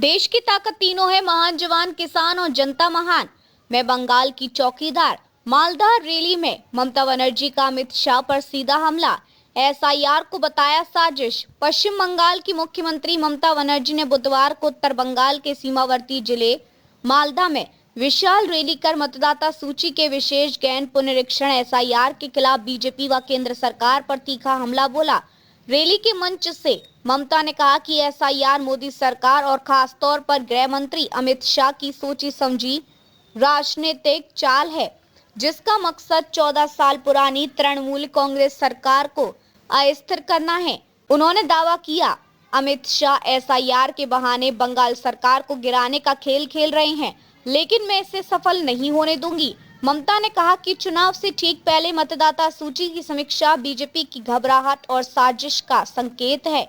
देश की ताकत तीनों है, महान जवान, किसान और जनता महान। मैं बंगाल की चौकीदार। मालदा रैली में ममता बनर्जी का अमित शाह पर सीधा हमला। एसआईआर को बताया साजिश। पश्चिम बंगाल की मुख्यमंत्री ममता बनर्जी ने बुधवार को उत्तर बंगाल के सीमावर्ती जिले मालदा में विशाल रैली कर मतदाता सूची के विशेष गहन पुनरीक्षण एसआईआर के खिलाफ बीजेपी व केंद्र सरकार पर तीखा हमला बोला। रैली के मंच से ममता ने कहा कि एसआईआर मोदी सरकार और खास तौर पर गृह मंत्री अमित शाह की सोची समझी राजनीतिक चाल है, जिसका मकसद 14 साल पुरानी तृणमूल कांग्रेस सरकार को अस्थिर करना है। उन्होंने दावा किया, अमित शाह एसआईआर के बहाने बंगाल सरकार को गिराने का खेल खेल रहे हैं, लेकिन मैं इसे सफल नहीं होने दूंगी। ममता ने कहा कि चुनाव से ठीक पहले मतदाता सूची की समीक्षा बीजेपी की घबराहट और साजिश का संकेत है।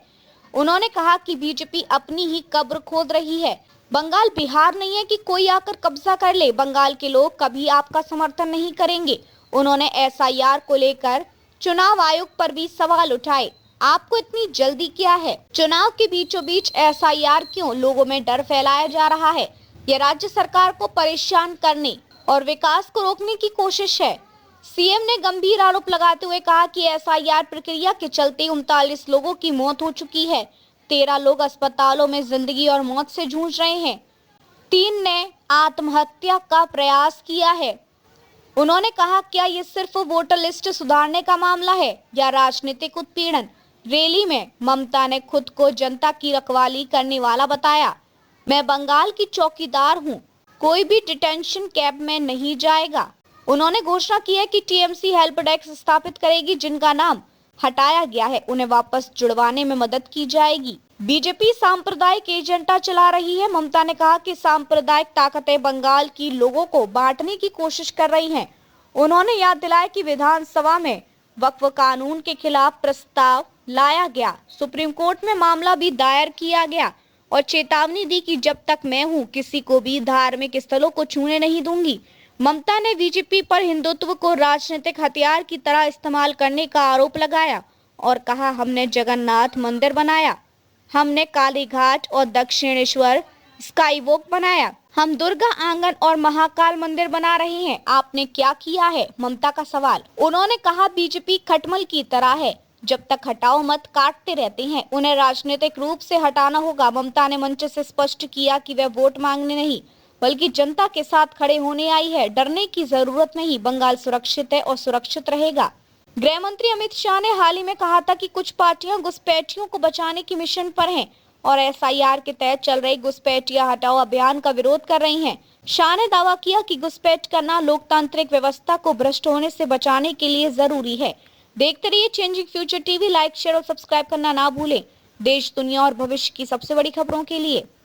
उन्होंने कहा कि बीजेपी अपनी ही कब्र खोद रही है। बंगाल बिहार नहीं है कि कोई आकर कब्जा कर ले। बंगाल के लोग कभी आपका समर्थन नहीं करेंगे। उन्होंने एसआईआर को लेकर चुनाव आयोग पर भी सवाल उठाए। आपको इतनी जल्दी क्या है? चुनाव के बीचों बीच एसआईआर क्यों? लोगों में डर फैलाया जा रहा है। यह राज्य सरकार को परेशान करने और विकास को रोकने की कोशिश है। सीएम ने गंभीर आरोप लगाते हुए कहा कि एसआईआर प्रक्रिया के चलते 39 लोगों की मौत हो चुकी है। 13 लोग अस्पतालों में जिंदगी और मौत से जूझ रहे हैं। 3 ने आत्महत्या का प्रयास किया है। उन्होंने कहा, क्या ये सिर्फ वोटर लिस्ट सुधारने का मामला है या राजनीतिक उत्पीड़न? रैली में ममता ने खुद को जनता की रखवाली करने वाला बताया। मैं बंगाल की चौकीदार हूँ, कोई भी डिटेंशन कैंप में नहीं जाएगा। उन्होंने घोषणा की है कि टीएमसी हेल्प डेस्क स्थापित करेगी। जिनका नाम हटाया गया है उन्हें वापस जुड़वाने में मदद की जाएगी। बीजेपी सांप्रदायिक एजेंडा चला रही है। ममता ने कहा कि सांप्रदायिक ताकतें बंगाल की लोगों को बांटने की कोशिश कर रही हैं। उन्होंने याद दिलाया कि विधानसभा में वक्फ कानून के खिलाफ प्रस्ताव लाया गया। सुप्रीम कोर्ट में मामला भी दायर किया गया और चेतावनी दी कि जब तक मैं हूं, किसी को भी धार्मिक स्थलों को छूने नहीं दूंगी। ममता ने बीजेपी पर हिंदुत्व को राजनीतिक हथियार की तरह इस्तेमाल करने का आरोप लगाया और कहा, हमने जगन्नाथ मंदिर बनाया, हमने काली घाट और दक्षिणेश्वर स्काईवॉक बनाया, हम दुर्गा आंगन और महाकाल मंदिर बना रहे हैं। आपने क्या किया है? ममता का सवाल। उन्होंने कहा, बीजेपी खटमल की तरह है, जब तक हटाओ मत काटते रहते हैं। उन्हें राजनीतिक रूप से हटाना होगा। ममता ने मंच से स्पष्ट किया कि वह वोट मांगने नहीं बल्कि जनता के साथ खड़े होने आई है। डरने की जरूरत नहीं, बंगाल सुरक्षित है और सुरक्षित रहेगा। गृह मंत्री अमित शाह ने हाल ही में कहा था कि कुछ पार्टियां घुसपैठियों को बचाने की मिशन पर हैं और एसआईआर के तहत चल रहे घुसपैठिया हटाओ अभियान का विरोध कर रही हैं। शाह ने दावा किया कि घुसपैठ करना लोकतांत्रिक व्यवस्था को भ्रष्ट होने से बचाने के लिए जरूरी है। देखते रहिए changing future TV. Like, share और सब्सक्राइब करना ना भूलें। देश, दुनिया और भविष्य की सबसे बड़ी खबरों के लिए।